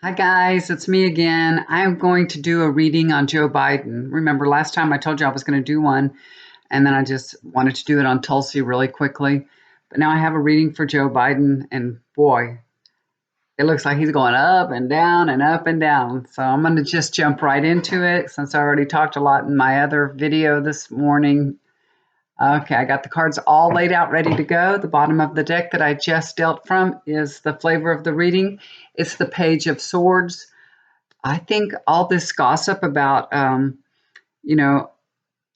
Hi guys, it's me again. I'm going to do a reading on Joe Biden. Remember last time I told you I was going to do one, and then I just wanted to do it on Tulsi really quickly. But now I have a reading for Joe Biden, and boy, it looks like he's going up and down and up and down. So I'm going to just jump right into it since I already talked a lot in my other video this morning. Okay, I got the cards all laid out, ready to go. The bottom of the deck that I just dealt from is the flavor of the reading. It's the Page of Swords. I think all this gossip about, you know,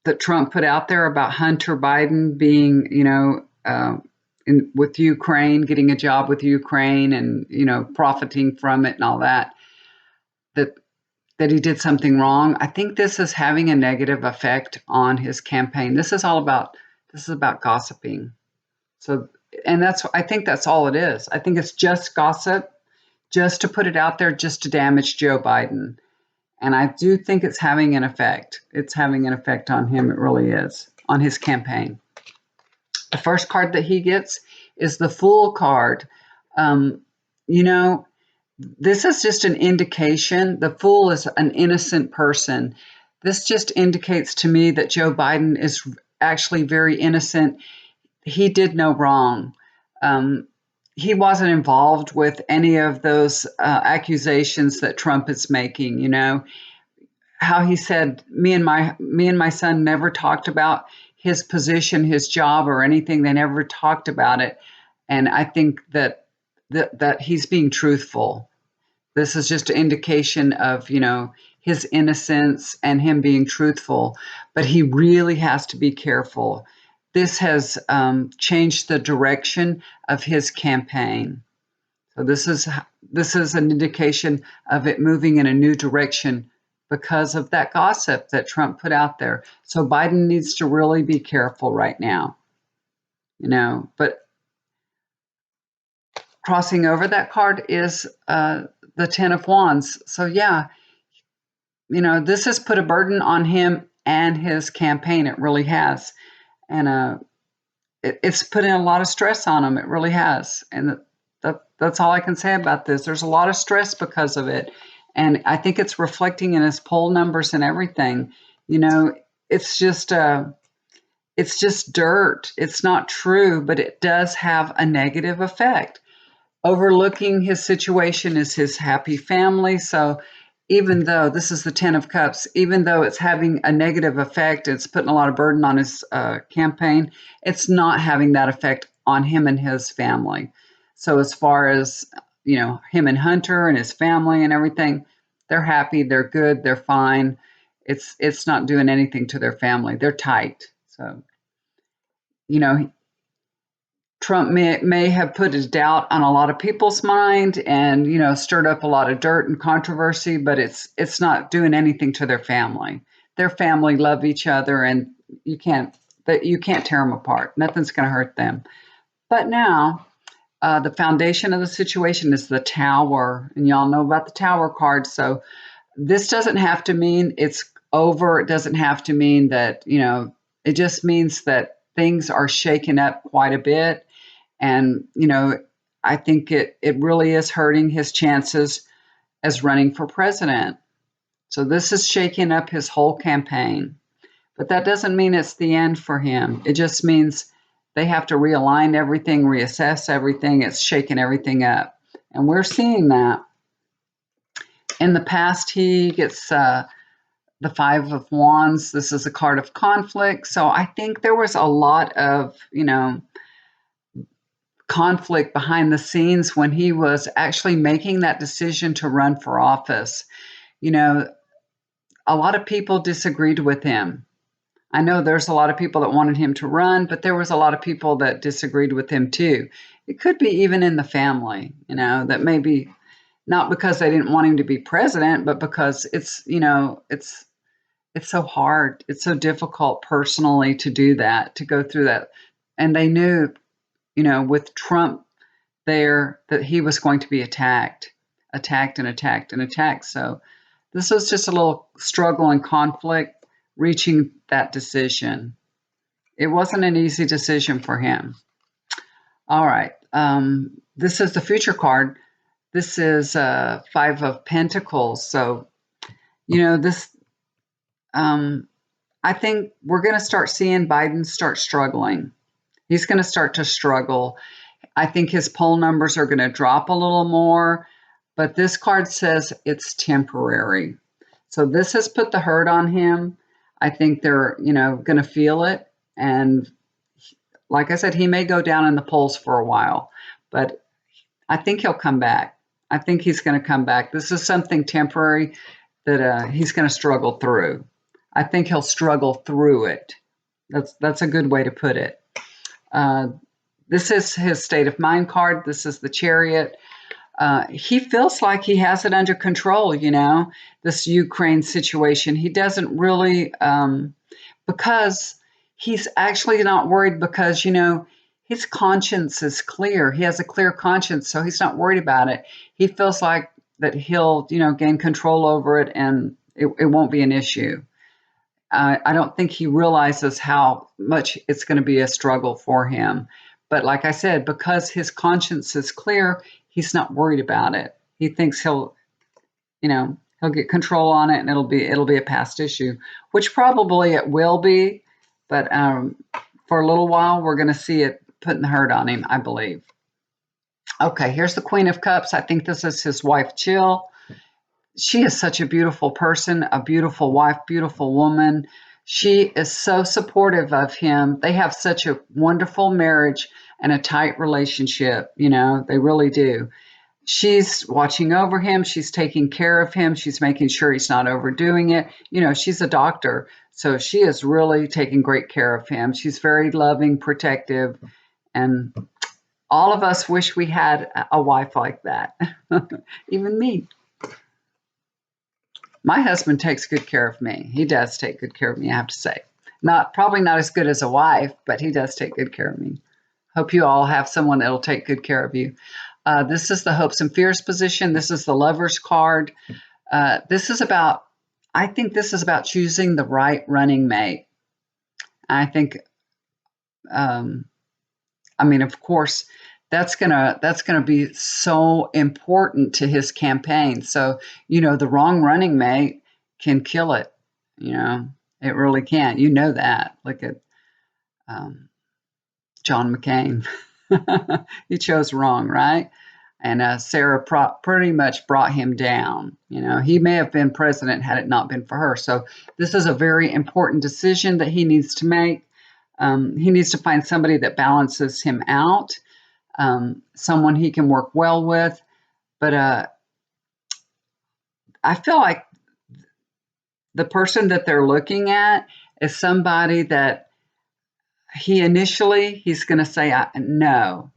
that Trump put out there about Hunter Biden being, with Ukraine, getting a job with Ukraine, and profiting from it and all that, that that he did something wrong. I think this is having a negative effect on his campaign. This is about gossiping. So, and I think that's all it is. I think it's just gossip, just to put it out there, just to damage Joe Biden. And I do think it's having an effect. It's having an effect on him. It really is, on his campaign. The first card that he gets is the Fool card. Um, you know, this is just an indication. The Fool is an innocent person. This just indicates to me that Joe Biden is actually very innocent. He did no wrong. He wasn't involved with any of those accusations that Trump is making. How he said me and my son never talked about his position, his job, or anything. They never talked about it, and I think that he's being truthful. This is just an indication of his innocence and him being truthful, but he really has to be careful. This has changed the direction of his campaign. So this is an indication of it moving in a new direction because of that gossip that Trump put out there. So Biden needs to really be careful right now, But crossing over that card is the Ten of Wands. So yeah, this has put a burden on him and his campaign. It really has, and it's putting a lot of stress on him. It really has, and that's all I can say about this. There's a lot of stress because of it, and I think it's reflecting in his poll numbers and everything. It's just dirt. It's not true, but it does have a negative effect. Overlooking his situation is his happy family. So even though this is the Ten of Cups, even though it's having a negative effect, it's putting a lot of burden on his campaign, it's not having that effect on him and his family. So as far as, him and Hunter and his family and everything, they're happy, they're good, they're fine. It's not doing anything to their family. They're tight. So, you know, Trump may have put his doubt on a lot of people's mind and stirred up a lot of dirt and controversy, but it's not doing anything to their family. Their family love each other, and you can't tear them apart. Nothing's going to hurt them. But now the foundation of the situation is the Tower, and y'all know about the Tower card. So this doesn't have to mean it's over. It doesn't have to mean that it just means that things are shaken up quite a bit. And, I think it really is hurting his chances as running for president. So this is shaking up his whole campaign. But that doesn't mean it's the end for him. It just means they have to realign everything, reassess everything. It's shaking everything up. And we're seeing that. In the past, he gets the Five of Wands. This is a card of conflict. So I think there was a lot of, conflict behind the scenes when he was actually making that decision to run for office. You know, a lot of people disagreed with him. I know there's a lot of people that wanted him to run, but there was a lot of people that disagreed with him too. It could be even in the family, that maybe not because they didn't want him to be president, but because it's so hard. It's so difficult personally to do that, to go through that. And they knew with Trump there that he was going to be attacked and attacked and attacked. So this was just a little struggle and conflict reaching that decision. It wasn't an easy decision for him. All right. This is the future card. This is Five of Pentacles. So, this, I think we're going to start seeing Biden start struggling. He's going to start to struggle. I think his poll numbers are going to drop a little more, but this card says it's temporary. So this has put the hurt on him. I think they're, going to feel it. And like I said, he may go down in the polls for a while, but I think he'll come back. I think he's going to come back. This is something temporary that he's going to struggle through. I think he'll struggle through it. That's a good way to put it. This is his state of mind card. This is the Chariot. He feels like he has it under control, this Ukraine situation. He doesn't really, because he's actually not worried because, his conscience is clear. He has a clear conscience, so he's not worried about it. He feels like that he'll, gain control over it and it won't be an issue. I don't think he realizes how much it's going to be a struggle for him. But like I said, because his conscience is clear, he's not worried about it. He thinks he'll get control on it and it'll be a past issue, which probably it will be. But for a little while, we're going to see it putting the hurt on him, I believe. Okay, here's the Queen of Cups. I think this is his wife, Jill. She is such a beautiful person, a beautiful wife, beautiful woman. She is so supportive of him. They have such a wonderful marriage and a tight relationship. They really do. She's watching over him. She's taking care of him. She's making sure he's not overdoing it. She's a doctor, so she is really taking great care of him. She's very loving, protective, and all of us wish we had a wife like that, even me. My husband takes good care of me. He does take good care of me, I have to say. Probably not as good as a wife, but he does take good care of me. Hope you all have someone that'll take good care of you. This is the hopes and fears position. This is the Lovers card. I think this is about choosing the right running mate. I think, of course, that's gonna be so important to his campaign. So, the wrong running mate can kill it. It really can. That. Look at John McCain. He chose wrong, right? And Sarah pretty much brought him down. He may have been president had it not been for her. So this is a very important decision that he needs to make. He needs to find somebody that balances him out. Someone he can work well with. But I feel like the person that they're looking at is somebody that he's going to say, no,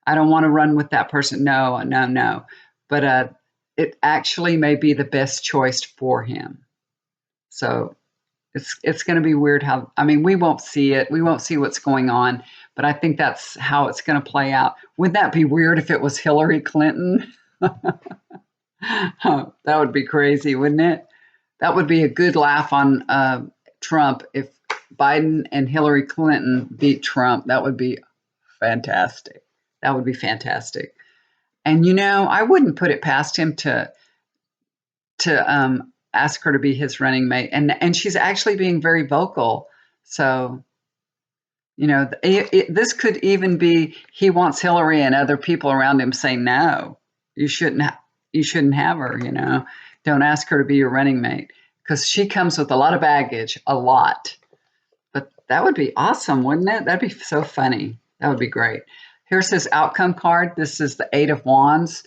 I don't want to run with that person. No. But it actually may be the best choice for him. So it's going to be weird we won't see it. We won't see what's going on, but I think that's how it's going to play out. Wouldn't that be weird if it was Hillary Clinton? That would be crazy, wouldn't it? That would be a good laugh on Trump if Biden and Hillary Clinton beat Trump. That would be fantastic. That would be fantastic. And I wouldn't put it past him to ask her to be his running mate. And she's actually being very vocal. So, this could even be he wants Hillary and other people around him saying, no, you shouldn't have her, Don't ask her to be your running mate because she comes with a lot of baggage, a lot. But that would be awesome, wouldn't it? That'd be so funny. That would be great. Here's his outcome card. This is the Eight of Wands.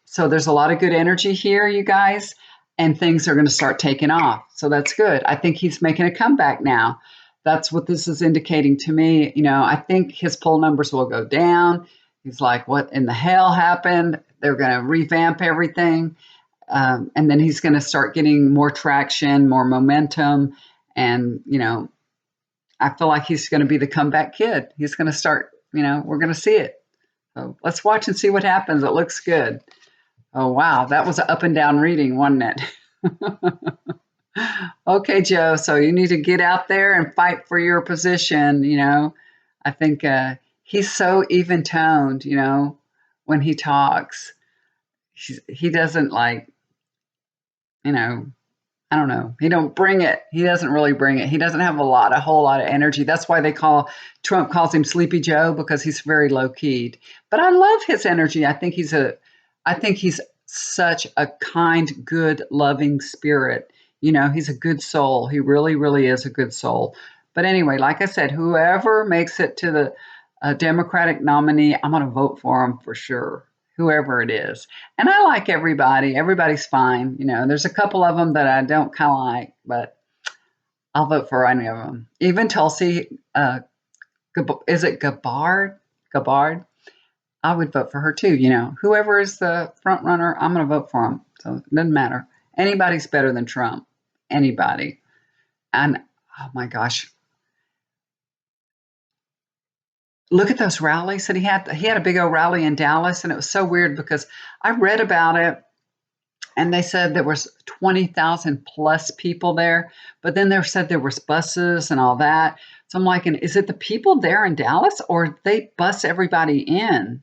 So there's a lot of good energy here, you guys, and things are going to start taking off. So that's good. I think he's making a comeback now. That's what this is indicating to me. I think his poll numbers will go down. He's like, what in the hell happened? They're going to revamp everything. And then he's going to start getting more traction, more momentum. And, I feel like he's going to be the comeback kid. He's going to start, we're going to see it. So let's watch and see what happens. It looks good. Oh, wow. That was an up and down reading, wasn't it? Okay, Joe. So you need to get out there and fight for your position. I think he's so even toned, when he talks. he doesn't like, you know, I don't know. He don't bring it. He doesn't really bring it. He doesn't have a whole lot of energy. That's why Trump calls him Sleepy Joe, because he's very low keyed. But I love his energy. I think he's such a kind, good, loving spirit. He's a good soul. He really, really is a good soul. But anyway, like I said, whoever makes it to the Democratic nominee, I'm going to vote for him for sure, whoever it is. And I like everybody. Everybody's fine. There's a couple of them that I don't kind of like, but I'll vote for any of them. Even Tulsi, is it Gabbard? Gabbard? I would vote for her too. Whoever is the front runner, I'm going to vote for him. So it doesn't matter. Anybody's better than Trump. Anybody. And oh my gosh, look at those rallies that he had. He had a big old rally in Dallas, and it was so weird because I read about it, and they said there was 20,000 plus people there, but then they said there was buses and all that. So I'm like, is it the people there in Dallas, or they bus everybody in?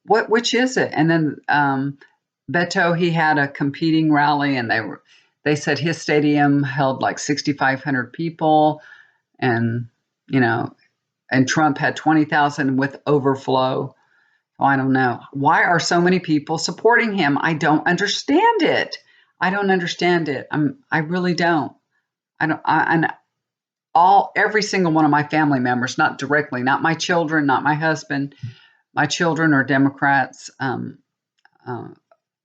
Which is it? And then Beto, he had a competing rally, and they said his stadium held like 6,500 people, and and Trump had 20,000 with overflow. Oh, I don't know. Why are so many people supporting him? I don't understand it. I don't understand it. I really don't. I don't. And every single one of my family members, not directly, not my children, not my husband. My children are Democrats, and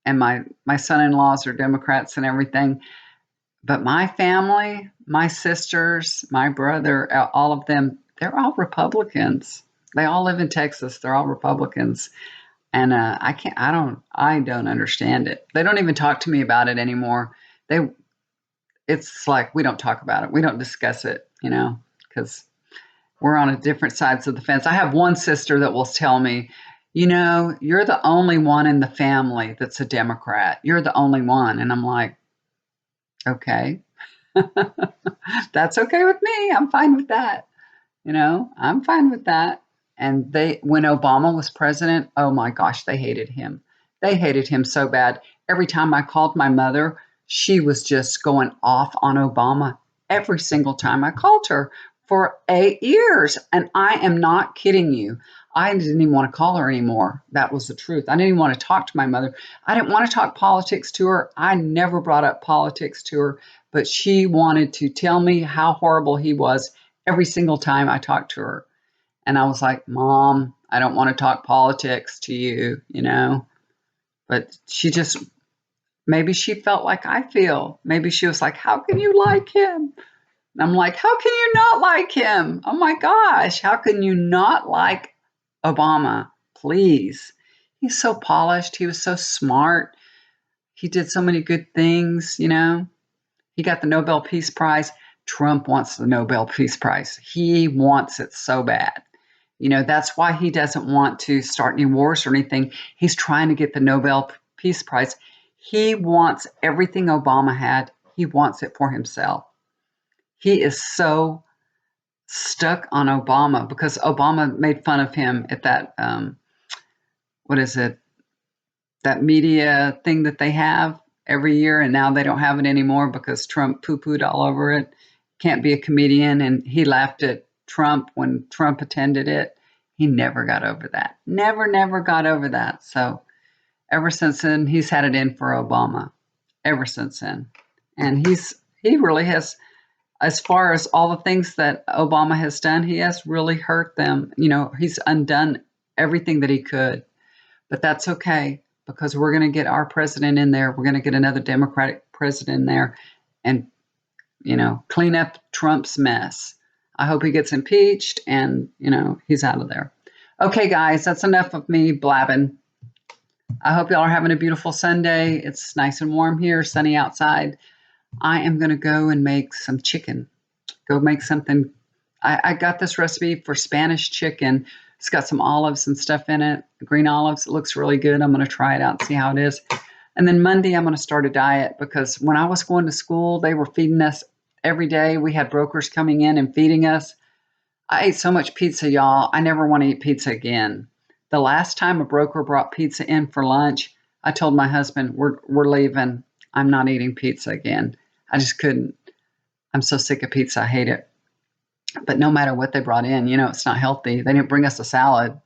my son-in-laws are Democrats and everything. But my family, my sisters, my brother, all of them, they're all Republicans. They all live in Texas. They're all Republicans. And I don't understand it. They don't even talk to me about it anymore. It's like we don't talk about it. We don't discuss it, because we're on different sides of the fence. I have one sister that will tell me, you're the only one in the family that's a Democrat. You're the only one. And I'm like, okay. That's okay with me. I'm fine with that. I'm fine with that. And when Obama was president, oh my gosh, they hated him. They hated him so bad. Every time I called my mother, she was just going off on Obama every single time I called her for 8 years. And I am not kidding you. I didn't even want to call her anymore. That was the truth. I didn't even want to talk to my mother. I didn't want to talk politics to her. I never brought up politics to her, but she wanted to tell me how horrible he was every single time I talked to her. And I was like, Mom, I don't want to talk politics to you, But maybe she felt like I feel. Maybe she was like, how can you like him? And I'm like, how can you not like him? Oh my gosh, how can you not like Obama? Please. He's so polished. He was so smart. He did so many good things, He got the Nobel Peace Prize. Trump wants the Nobel Peace Prize. He wants it so bad. That's why he doesn't want to start any wars or anything. He's trying to get the Nobel Peace Prize. He wants everything Obama had. He wants it for himself. He is so stuck on Obama because Obama made fun of him at that, what is it? That media thing that they have every year, and now they don't have it anymore because Trump poo-pooed all over it. Can't be a comedian, and he laughed at Trump when Trump attended it. He never got over that. Never got over that. So ever since then, he's had it in for Obama. Ever since then. And he really has, as far as all the things that Obama has done, he has really hurt them. He's undone everything that he could. But that's okay, because we're going to get our president in there. We're going to get another Democratic president in there and, clean up Trump's mess. I hope he gets impeached and, he's out of there. Okay, guys, that's enough of me blabbing. I hope y'all are having a beautiful Sunday. It's nice and warm here, sunny outside. I am going to go and make some chicken. Go make something. I got this recipe for Spanish chicken. It's got some olives and stuff in it, green olives. It looks really good. I'm going to try it out and see how it is. And then Monday, I'm going to start a diet because when I was going to school, they were feeding us every day. We had brokers coming in and feeding us. I ate so much pizza, y'all. I never want to eat pizza again. The last time a broker brought pizza in for lunch, I told my husband, we're leaving. I'm not eating pizza again. I just couldn't. I'm so sick of pizza. I hate it. But no matter what they brought in, it's not healthy. They didn't bring us a salad.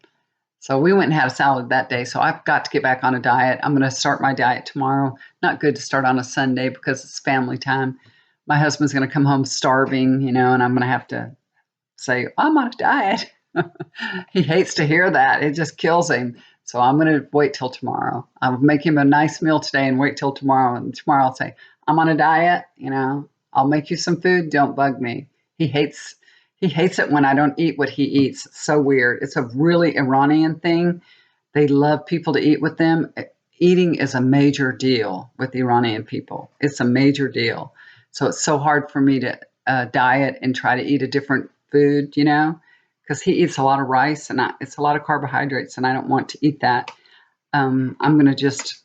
So we went and had a salad that day. So I've got to get back on a diet. I'm going to start my diet tomorrow. Not good to start on a Sunday because it's family time. My husband's going to come home starving, and I'm going to have to say, I'm on a diet. He hates to hear that. It just kills him. So I'm going to wait till tomorrow. I'll make him a nice meal today and wait till tomorrow. And tomorrow I'll say, I'm on a diet. I'll make you some food. Don't bug me. He hates it when I don't eat what he eats. It's so weird. It's a really Iranian thing. They love people to eat with them. Eating is a major deal with Iranian people. It's a major deal. So it's so hard for me to diet and try to eat a different food, because he eats a lot of rice and it's a lot of carbohydrates, and I don't want to eat that. I'm going to just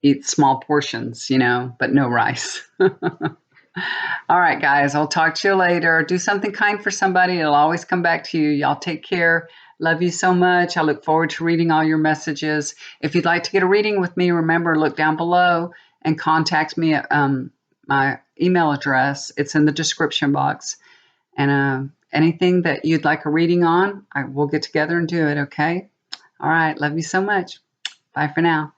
eat small portions, but no rice. All right, guys, I'll talk to you later. Do something kind for somebody. It'll always come back to you. Y'all take care. Love you so much. I look forward to reading all your messages. If you'd like to get a reading with me, remember, look down below and contact me at my email address. It's in the description box. And anything that you'd like a reading on, we'll get together and do it, okay? All right, love you so much. Bye for now.